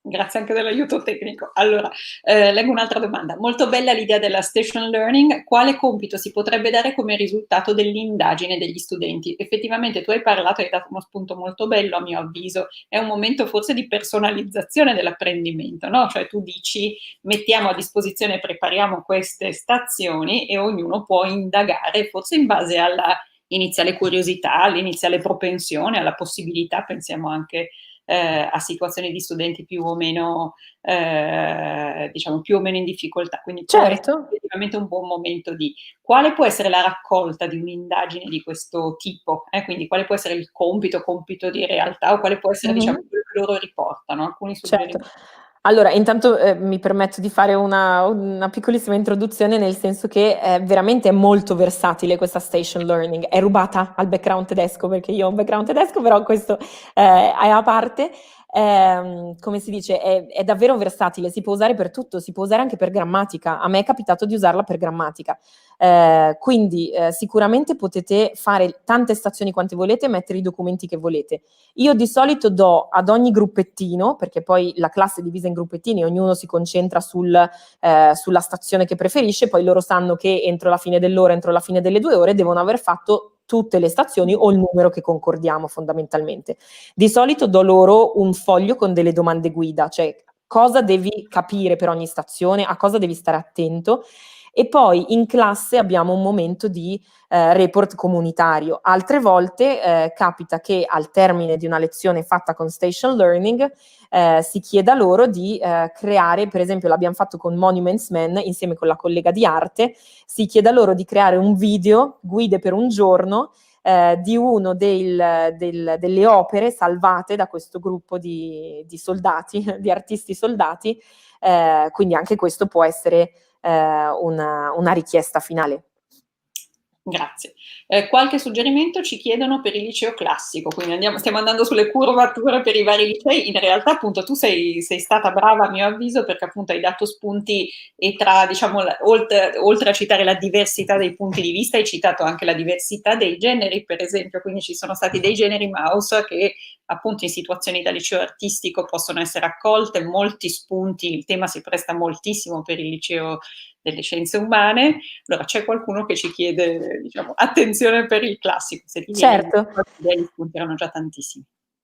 Grazie anche dell'aiuto tecnico. Allora, leggo un'altra domanda. Molto bella l'idea della station learning. Quale compito si potrebbe dare come risultato dell'indagine degli studenti? Effettivamente tu hai parlato, hai dato uno spunto molto bello a mio avviso. È un momento forse di personalizzazione dell'apprendimento, no? Cioè tu dici, mettiamo a disposizione, prepariamo queste stazioni e ognuno può indagare, forse in base alla iniziale curiosità, all'iniziale propensione, alla possibilità, pensiamo anche a situazioni di studenti più o meno, diciamo, più o meno in difficoltà. Quindi può essere effettivamente un buon momento di... Quale può essere la raccolta di un'indagine di questo tipo? Quindi quale può essere il compito di realtà, o quale può essere, diciamo, quello che loro riportano? Alcuni suggerimenti. Certo. Allora, intanto mi permetto di fare una piccolissima introduzione, nel senso che veramente è molto versatile questa station learning. È rubata al background tedesco, perché io ho un background tedesco, però questo è a parte. Come si dice, è davvero versatile, si può usare per tutto, si può usare anche per grammatica. A me è capitato di usarla per grammatica. Quindi sicuramente potete fare tante stazioni quante volete, mettere i documenti che volete. Io di solito do ad ogni gruppettino, perché poi la classe è divisa in gruppettini, ognuno si concentra sulla stazione che preferisce, poi loro sanno che entro la fine dell'ora, entro la fine delle 2 ore devono aver fatto tutte le stazioni o il numero che concordiamo fondamentalmente. Di solito do loro un foglio con delle domande guida, cioè cosa devi capire per ogni stazione, a cosa devi stare attento, e poi in classe abbiamo un momento di report comunitario. Altre volte capita che al termine di una lezione fatta con station learning si chieda loro di creare, per esempio l'abbiamo fatto con Monuments Men insieme con la collega di arte, si chieda loro di creare un video, guide per un giorno, di uno delle opere salvate da questo gruppo di soldati, di artisti soldati, quindi anche questo può essere una richiesta finale. Grazie. Qualche suggerimento ci chiedono per il liceo classico, quindi stiamo andando sulle curvature per i vari licei. In realtà appunto tu sei stata brava a mio avviso, perché appunto hai dato spunti, e tra, diciamo, oltre a citare la diversità dei punti di vista, hai citato anche la diversità dei generi, per esempio, quindi ci sono stati dei generi mouse che appunto in situazioni da liceo artistico possono essere accolte, molti spunti, il tema si presta moltissimo per il liceo delle scienze umane. Allora c'è qualcuno che ci chiede, diciamo, attenzione per il classico, se ti viene gli spunti erano già tantissimi.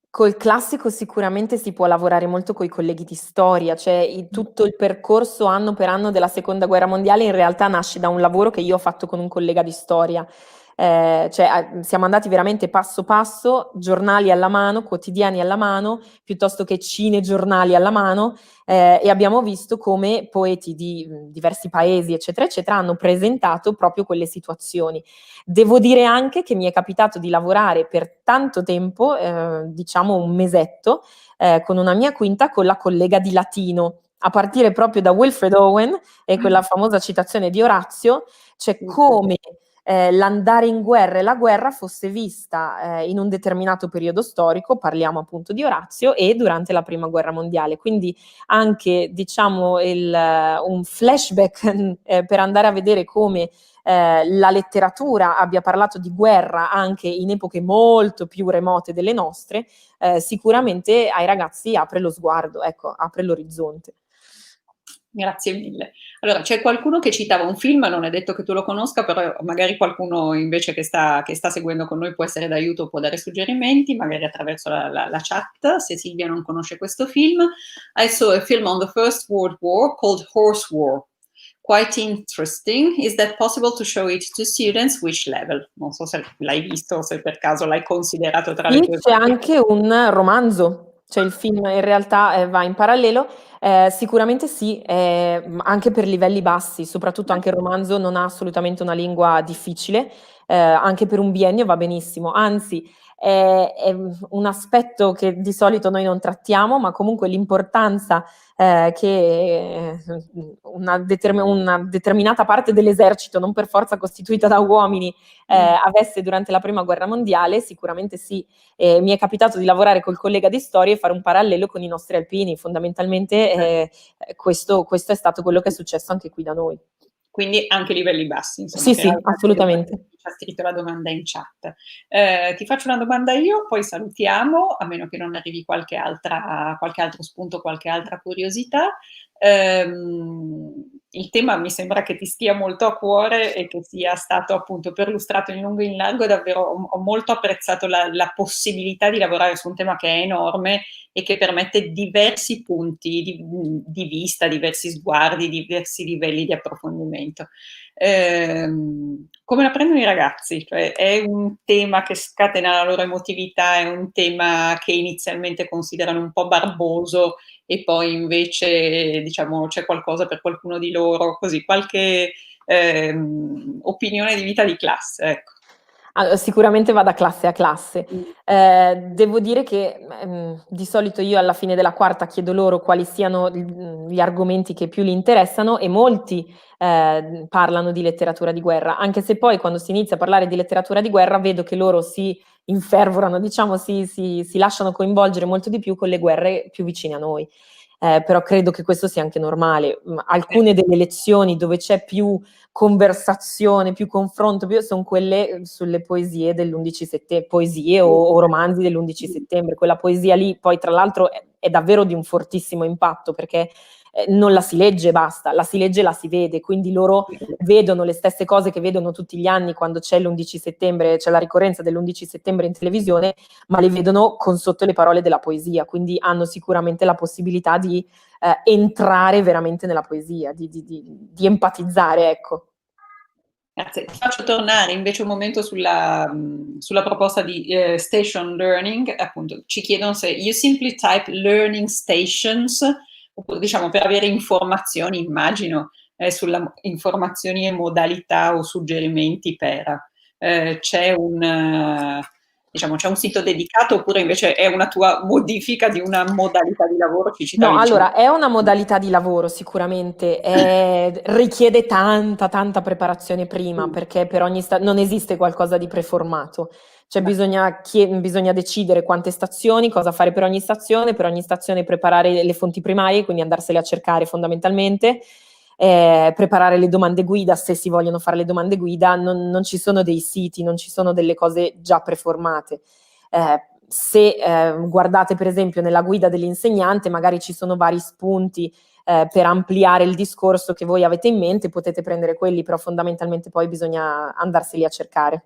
Col classico sicuramente si può lavorare molto coi colleghi di storia, cioè tutto il percorso anno per anno della Seconda Guerra Mondiale in realtà nasce da un lavoro che io ho fatto con un collega di storia. Siamo andati veramente passo passo, giornali alla mano, quotidiani alla mano, piuttosto che cinegiornali alla mano, e abbiamo visto come poeti di diversi paesi, eccetera, eccetera, hanno presentato proprio quelle situazioni. Devo dire anche che mi è capitato di lavorare per tanto tempo, diciamo un mesetto, con una mia quinta con la collega di latino, a partire proprio da Wilfred Owen e quella famosa citazione di Orazio, cioè come l'andare in guerra e la guerra fosse vista in un determinato periodo storico, parliamo appunto di Orazio, e durante la Prima Guerra Mondiale. Quindi anche, diciamo, un flashback per andare a vedere come la letteratura abbia parlato di guerra anche in epoche molto più remote delle nostre, sicuramente ai ragazzi apre lo sguardo, ecco, apre l'orizzonte. Grazie mille. Allora, c'è qualcuno che citava un film, non è detto che tu lo conosca, però magari qualcuno invece che sta seguendo con noi può essere d'aiuto, può dare suggerimenti, magari attraverso la chat, se Silvia non conosce questo film. I saw a film on the First World War called Horse War. Quite interesting. Is that possible to show it to students? Which level? Non so se l'hai visto o se per caso l'hai considerato tra le Sì, tue... c'è anche un romanzo, cioè il film in realtà va in parallelo, sicuramente sì, anche per livelli bassi, soprattutto anche il romanzo non ha assolutamente una lingua difficile, anche per un biennio va benissimo, anzi è un aspetto che di solito noi non trattiamo, ma comunque l'importanza che una determinata parte dell'esercito, non per forza costituita da uomini, avesse durante la Prima Guerra Mondiale, sicuramente sì. Mi è capitato di lavorare col collega di storia e fare un parallelo con i nostri alpini, fondamentalmente questo è stato quello che è successo anche qui da noi. Quindi anche livelli bassi, insomma, Sì, che era sì, assolutamente. ci ha scritto la domanda in chat. Ti faccio una domanda io, poi salutiamo, a meno che non arrivi qualche altro spunto, qualche altra curiosità. Il tema mi sembra che ti stia molto a cuore e che sia stato appunto perlustrato in lungo e in largo, davvero ho molto apprezzato la possibilità di lavorare su un tema che è enorme e che permette diversi punti di vista, diversi sguardi, diversi livelli di approfondimento. Come la prendono i ragazzi? Cioè, è un tema che scatena la loro emotività, è un tema che inizialmente considerano un po' barboso e poi invece, diciamo, c'è qualcosa per qualcuno di loro, così, qualche opinione di vita di classe, ecco. Allora, sicuramente va da classe a classe. Devo dire che di solito io alla fine della quarta chiedo loro quali siano gli argomenti che più li interessano e molti parlano di letteratura di guerra, anche se poi quando si inizia a parlare di letteratura di guerra vedo che loro si infervorano, diciamo, si lasciano coinvolgere molto di più con le guerre più vicine a noi. Però credo che questo sia anche normale. Alcune delle lezioni dove c'è più conversazione, più confronto, sono quelle sulle poesie dell'11 settembre, poesie o romanzi dell'11 settembre. Quella poesia lì poi tra l'altro è davvero di un fortissimo impatto perché non la si legge e basta, la si legge e la si vede, quindi loro vedono le stesse cose che vedono tutti gli anni quando c'è l'11 settembre, c'è la ricorrenza dell'11 settembre in televisione, ma le vedono con sotto le parole della poesia, quindi hanno sicuramente la possibilità di entrare veramente nella poesia, di empatizzare, ecco. Grazie. Ti faccio tornare invece un momento sulla proposta di station learning, appunto ci chiedono se you simply type learning stations, oppure diciamo per avere informazioni, immagino, sulla informazioni e modalità o suggerimenti per. C'è un sito dedicato oppure invece è una tua modifica di una modalità di lavoro? Ci citavi, No, diciamo. allora è una modalità di lavoro sicuramente, richiede tanta preparazione prima perché per ogni non esiste qualcosa di preformato, cioè bisogna decidere quante stazioni, cosa fare per ogni stazione preparare le fonti primarie, quindi andarsele a cercare fondamentalmente, preparare le domande guida se si vogliono fare le domande guida, non ci sono dei siti, non ci sono delle cose già preformate. Se guardate per esempio nella guida dell'insegnante, magari ci sono vari spunti per ampliare il discorso che voi avete in mente, potete prendere quelli, però fondamentalmente poi bisogna andarseli a cercare.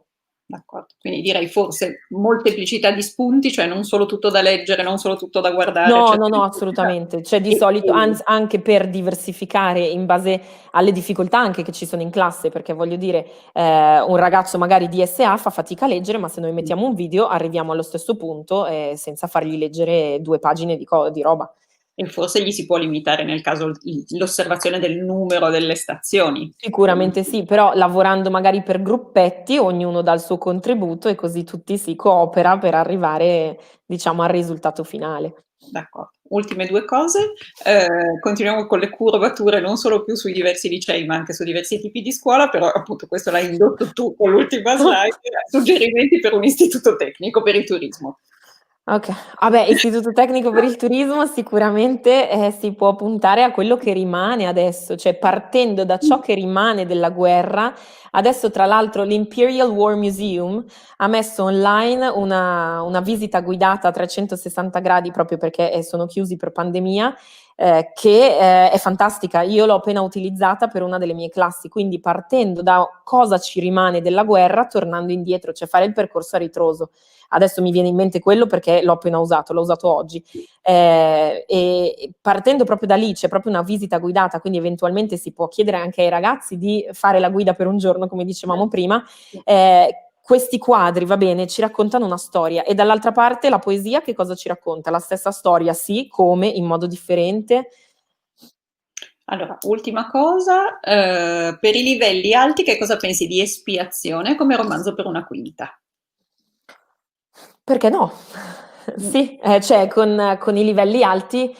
D'accordo, quindi direi forse molteplicità di spunti, cioè non solo tutto da leggere, non solo tutto da guardare, No, eccetera, assolutamente. Cioè di e solito, anche per diversificare in base alle difficoltà anche che ci sono in classe, perché voglio dire, un ragazzo magari di SA fa fatica a leggere, ma se noi mettiamo un video arriviamo allo stesso punto senza fargli leggere 2 pagine di roba. e forse gli si può limitare nel caso l'osservazione del numero delle stazioni. Sicuramente sì, però lavorando magari per gruppetti, ognuno dà il suo contributo e così tutti si coopera per arrivare, diciamo, al risultato finale. D'accordo. ultime due cose. Continuiamo con le curvature non solo più sui diversi licei, ma anche su diversi tipi di scuola, però appunto questo l'hai indotto tu con l'ultima slide, suggerimenti per un istituto tecnico per il turismo. Ok, vabbè, istituto tecnico per il turismo sicuramente si può puntare a quello che rimane adesso, cioè partendo da ciò che rimane della guerra. Adesso tra l'altro l'Imperial War Museum ha messo online una visita guidata a 360 gradi proprio perché sono chiusi per pandemia, che è fantastica. Io l'ho appena utilizzata per una delle mie classi, quindi partendo da cosa ci rimane della guerra, tornando indietro, cioè fare il percorso a ritroso. Adesso mi viene in mente quello perché l'ho appena usato, l'ho usato oggi. E partendo proprio da lì c'è proprio una visita guidata, quindi eventualmente si può chiedere anche ai ragazzi di fare la guida per un giorno, come dicevamo prima. Questi quadri, va bene, ci raccontano una storia, e dall'altra parte la poesia che cosa ci racconta? La stessa storia, sì, come, in modo differente. Allora, ultima cosa, per i livelli alti che cosa pensi di Espiazione come romanzo per una quinta? Perché no? Sì, cioè con i livelli alti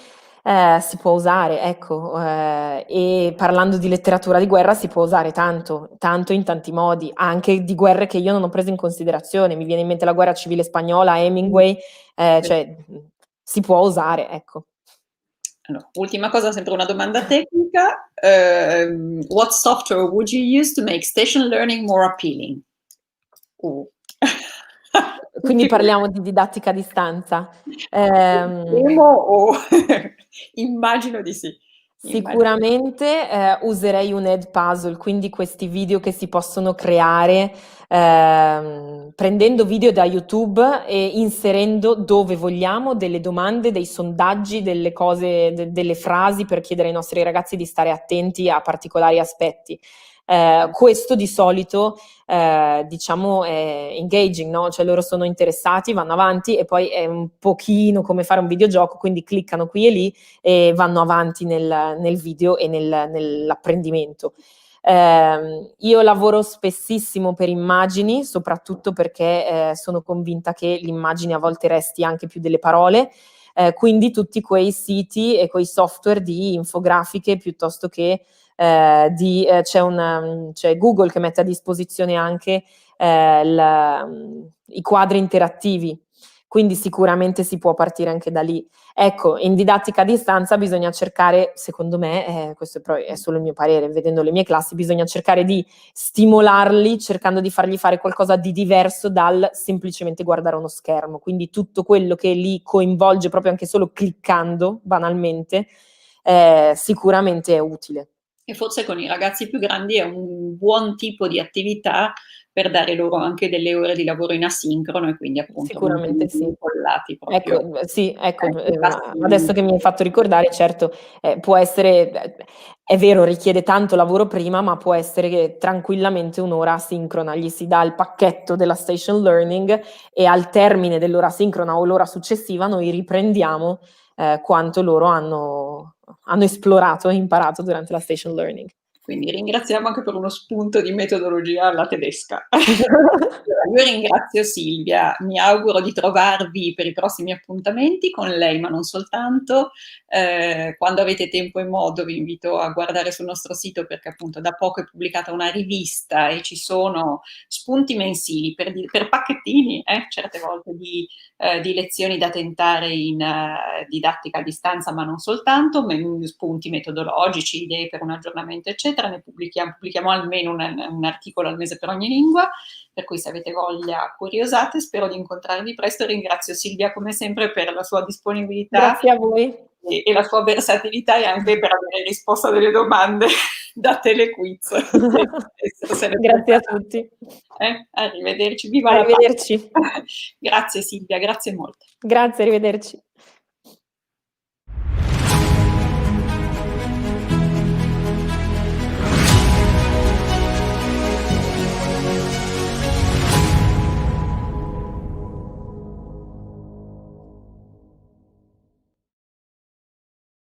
si può usare, ecco, e parlando di letteratura di guerra si può usare tanto, tanto in tanti modi, anche di guerre che io non ho preso in considerazione. Mi viene in mente la guerra civile spagnola, Hemingway, cioè si può usare, ecco. Allora, ultima cosa, sempre una domanda tecnica. What software would you use to make station learning more appealing? Quindi parliamo di didattica a distanza. Immagino di sì. Sicuramente userei un Edpuzzle, quindi questi video che si possono creare prendendo video da YouTube e inserendo dove vogliamo delle domande, dei sondaggi, delle cose, delle frasi per chiedere ai nostri ragazzi di stare attenti a particolari aspetti. Questo di solito diciamo è engaging, no? Cioè loro sono interessati, vanno avanti, e poi è un pochino come fare un videogioco, quindi cliccano qui e lì e vanno avanti nel video e nell'apprendimento. Io lavoro spessissimo per immagini, soprattutto perché sono convinta che l'immagine a volte resti anche più delle parole, quindi tutti quei siti e quei software di infografiche piuttosto che c'è Google che mette a disposizione anche i quadri interattivi, quindi sicuramente si può partire anche da lì. Ecco, in didattica a distanza bisogna cercare, secondo me, questo è solo il mio parere, vedendo le mie classi, bisogna cercare di stimolarli, cercando di fargli fare qualcosa di diverso dal semplicemente guardare uno schermo, quindi tutto quello che li coinvolge proprio anche solo cliccando, banalmente, sicuramente è utile. E forse con i ragazzi più grandi è un buon tipo di attività per dare loro anche delle ore di lavoro in asincrono e quindi appunto Sicuramente sì. incollati proprio. Ecco, sì, ecco, adesso che mi hai fatto ricordare, certo, può essere, è vero, richiede tanto lavoro prima, ma può essere che tranquillamente un'ora asincrona, gli si dà il pacchetto della station learning e al termine dell'ora asincrona o l'ora successiva noi riprendiamo quanto loro hanno esplorato e imparato durante la station learning. Quindi ringraziamo anche per uno spunto di metodologia alla tedesca. Io ringrazio Silvia, mi auguro di trovarvi per i prossimi appuntamenti con lei, ma non soltanto. Quando avete tempo e modo vi invito a guardare sul nostro sito, perché appunto da poco è pubblicata una rivista e ci sono spunti mensili per pacchettini, certe volte di lezioni da tentare in didattica a distanza, ma non soltanto, spunti metodologici, idee per un aggiornamento, eccetera. Ne pubblichiamo almeno un articolo al mese per ogni lingua, per cui se avete voglia curiosate. Spero di incontrarvi presto. Ringrazio Silvia come sempre per la sua disponibilità. Grazie a voi. E la sua versatilità, e anche per avere risposto a delle domande da telequiz. Grazie a tutti. Arrivederci, viva Arrivederci. la pace. Grazie Silvia, grazie molte. Grazie, arrivederci.